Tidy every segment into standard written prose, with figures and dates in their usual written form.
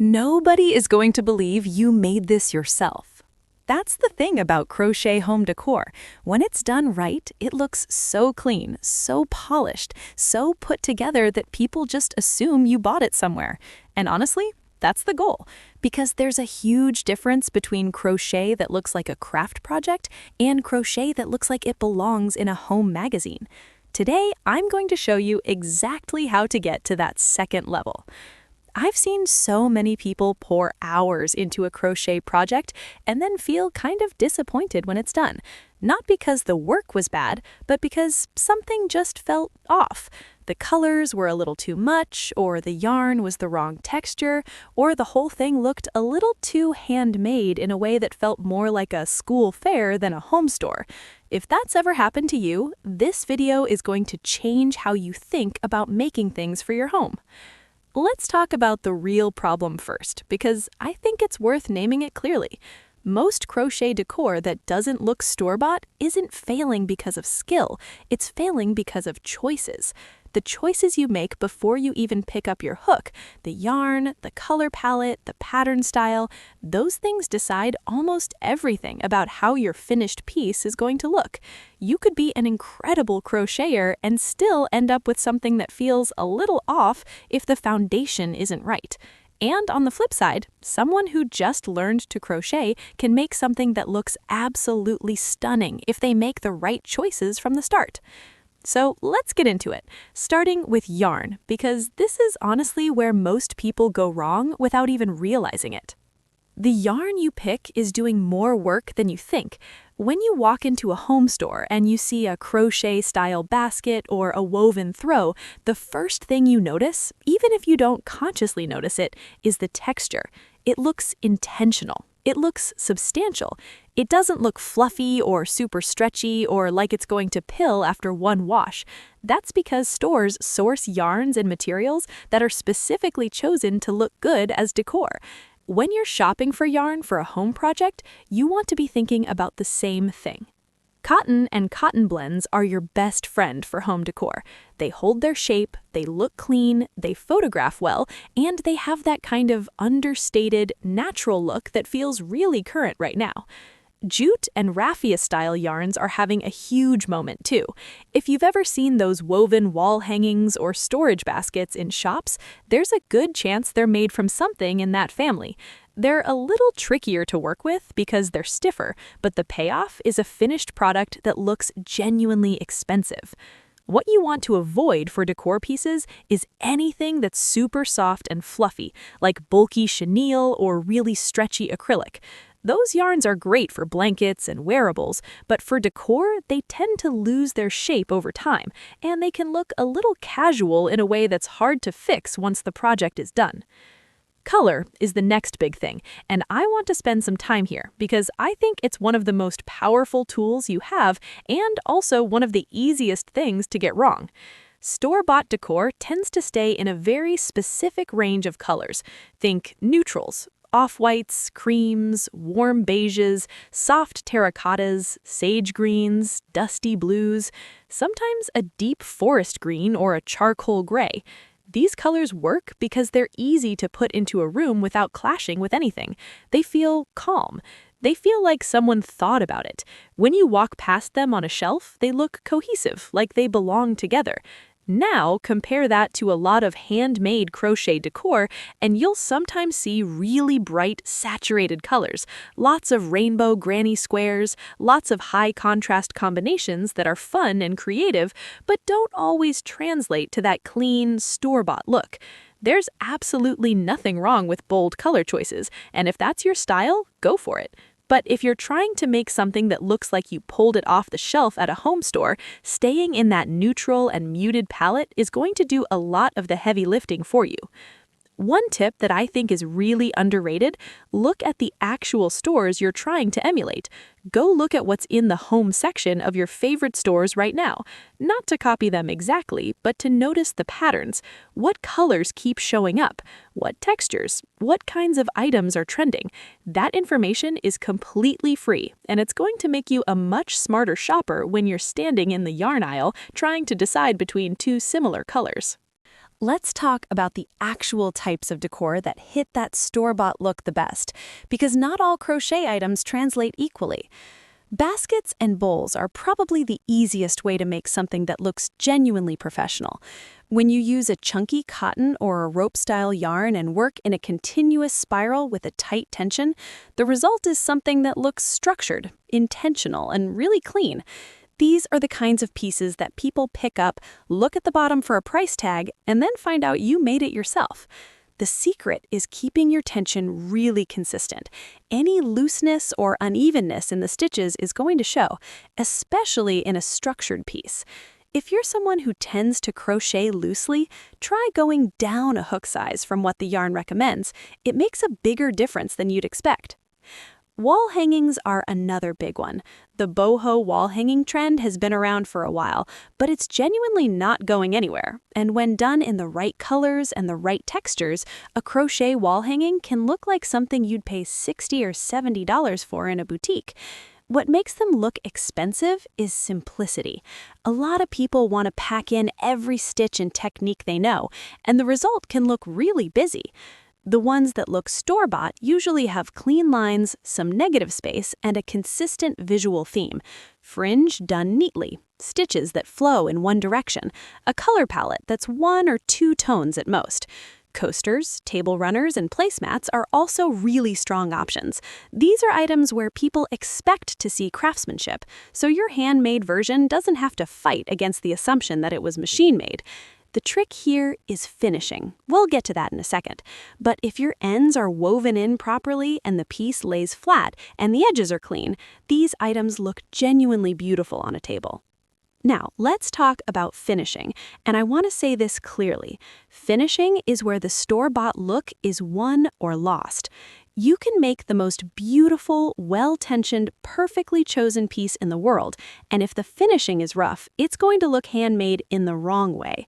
Nobody is going to believe you made this yourself. That's the thing about crochet home decor. When it's done right, it looks so clean, so polished, so put together that people just assume you bought it somewhere. And honestly, that's the goal, because there's a huge difference between crochet that looks like a craft project and crochet that looks like it belongs in a home magazine. Today, I'm going to show you exactly how to get to that second level. I've seen so many people pour hours into a crochet project and then feel kind of disappointed when it's done. Not because the work was bad, but because something just felt off. The colors were a little too much, or the yarn was the wrong texture, or the whole thing looked a little too handmade in a way that felt more like a school fair than a home store. If that's ever happened to you, this video is going to change how you think about making things for your home. Let's talk about the real problem first, because I think it's worth naming it clearly. Most crochet decor that doesn't look store-bought isn't failing because of skill, it's failing because of choices. The choices you make before you even pick up your hook, the yarn, the color palette, the pattern style, those things decide almost everything about how your finished piece is going to look. You could be an incredible crocheter and still end up with something that feels a little off if the foundation isn't right. And on the flip side, someone who just learned to crochet can make something that looks absolutely stunning if they make the right choices from the start. So let's get into it, starting with yarn, because this is honestly where most people go wrong without even realizing it. The yarn you pick is doing more work than you think. When you walk into a home store and you see a crochet-style basket or a woven throw, the first thing you notice, even if you don't consciously notice it, is the texture. It looks intentional. It looks substantial. It doesn't look fluffy or super stretchy or like it's going to pill after one wash. That's because stores source yarns and materials that are specifically chosen to look good as decor. When you're shopping for yarn for a home project, you want to be thinking about the same thing. Cotton and cotton blends are your best friend for home decor. They hold their shape, they look clean, they photograph well, and they have that kind of understated, natural look that feels really current right now. Jute and raffia-style yarns are having a huge moment too. If you've ever seen those woven wall hangings or storage baskets in shops, there's a good chance they're made from something in that family. They're a little trickier to work with because they're stiffer, but the payoff is a finished product that looks genuinely expensive. What you want to avoid for decor pieces is anything that's super soft and fluffy, like bulky chenille or really stretchy acrylic. Those yarns are great for blankets and wearables, but for decor, they tend to lose their shape over time, and they can look a little casual in a way that's hard to fix once the project is done. Color is the next big thing, and I want to spend some time here because I think it's one of the most powerful tools you have and also one of the easiest things to get wrong. Store-bought decor tends to stay in a very specific range of colors. Think neutrals, off-whites, creams, warm beiges, soft terracottas, sage greens, dusty blues, sometimes a deep forest green or a charcoal gray. These colors work because they're easy to put into a room without clashing with anything. They feel calm. They feel like someone thought about it. When you walk past them on a shelf, they look cohesive, like they belong together. Now, compare that to a lot of handmade crochet decor, and you'll sometimes see really bright, saturated colors, lots of rainbow granny squares, lots of high-contrast combinations that are fun and creative, but don't always translate to that clean, store-bought look. There's absolutely nothing wrong with bold color choices, and if that's your style, go for it. But if you're trying to make something that looks like you pulled it off the shelf at a home store, staying in that neutral and muted palette is going to do a lot of the heavy lifting for you. One tip that I think is really underrated, look at the actual stores you're trying to emulate. Go look at what's in the home section of your favorite stores right now. Not to copy them exactly, but to notice the patterns. What colors keep showing up? What textures? What kinds of items are trending? That information is completely free, and it's going to make you a much smarter shopper when you're standing in the yarn aisle trying to decide between two similar colors. Let's talk about the actual types of decor that hit that store-bought look the best, because not all crochet items translate equally. Baskets and bowls are probably the easiest way to make something that looks genuinely professional. When you use a chunky cotton or a rope-style yarn and work in a continuous spiral with a tight tension, the result is something that looks structured, intentional, and really clean. These are the kinds of pieces that people pick up, look at the bottom for a price tag, and then find out you made it yourself. The secret is keeping your tension really consistent. Any looseness or unevenness in the stitches is going to show, especially in a structured piece. If you're someone who tends to crochet loosely, try going down a hook size from what the yarn recommends. It makes a bigger difference than you'd expect. Wall hangings are another big one. The boho wall hanging trend has been around for a while, but it's genuinely not going anywhere. And when done in the right colors and the right textures, a crochet wall hanging can look like something you'd pay $60 or $70 for in a boutique. What makes them look expensive is simplicity. A lot of people want to pack in every stitch and technique they know, and the result can look really busy. The ones that look store-bought usually have clean lines, some negative space, and a consistent visual theme. Fringe done neatly, stitches that flow in one direction, a color palette that's 1 or 2 tones at most. Coasters, table runners, and placemats are also really strong options. These are items where people expect to see craftsmanship, so your handmade version doesn't have to fight against the assumption that it was machine-made. The trick here is finishing. We'll get to that in a second. But if your ends are woven in properly and the piece lays flat and the edges are clean, these items look genuinely beautiful on a table. Now, let's talk about finishing, and I want to say this clearly. Finishing is where the store-bought look is won or lost. You can make the most beautiful, well-tensioned, perfectly chosen piece in the world, and if the finishing is rough, it's going to look handmade in the wrong way.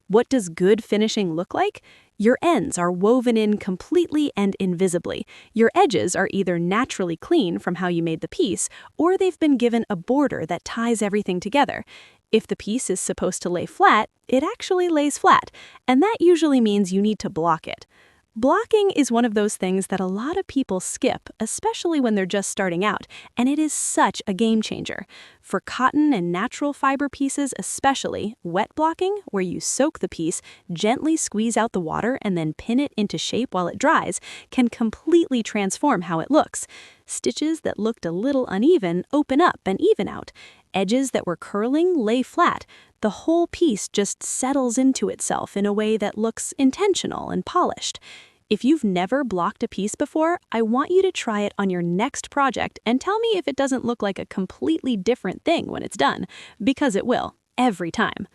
What does good finishing look like? Your ends are woven in completely and invisibly. Your edges are either naturally clean from how you made the piece, or they've been given a border that ties everything together. If the piece is supposed to lay flat, it actually lays flat, and that usually means you need to block it. Blocking is one of those things that a lot of people skip, especially when they're just starting out, and it is such a game changer. For cotton and natural fiber pieces especially, wet blocking, where you soak the piece, gently squeeze out the water, and then pin it into shape while it dries, can completely transform how it looks. Stitches that looked a little uneven open up and even out. Edges that were curling lay flat. The whole piece just settles into itself in a way that looks intentional and polished. If you've never blocked a piece before, I want you to try it on your next project and tell me if it doesn't look like a completely different thing when it's done, because it will, every time.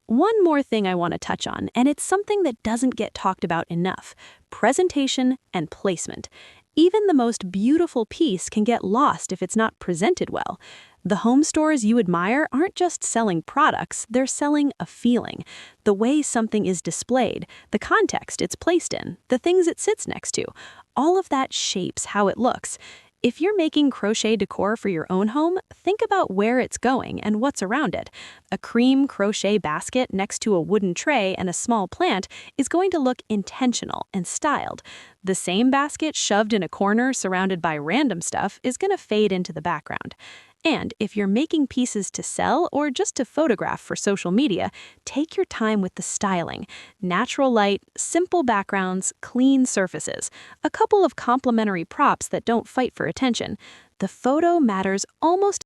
One more thing I want to touch on, and it's something that doesn't get talked about enough: presentation and placement. Even the most beautiful piece can get lost if it's not presented well. The home stores you admire aren't just selling products, they're selling a feeling. The way something is displayed, the context it's placed in, the things it sits next to, all of that shapes how it looks. If you're making crochet decor for your own home, think about where it's going and what's around it. A cream crochet basket next to a wooden tray and a small plant is going to look intentional and styled. The same basket shoved in a corner surrounded by random stuff is going to fade into the background. And if you're making pieces to sell or just to photograph for social media, take your time with the styling. Natural light, simple backgrounds, clean surfaces. A couple of complementary props that don't fight for attention. The photo matters almost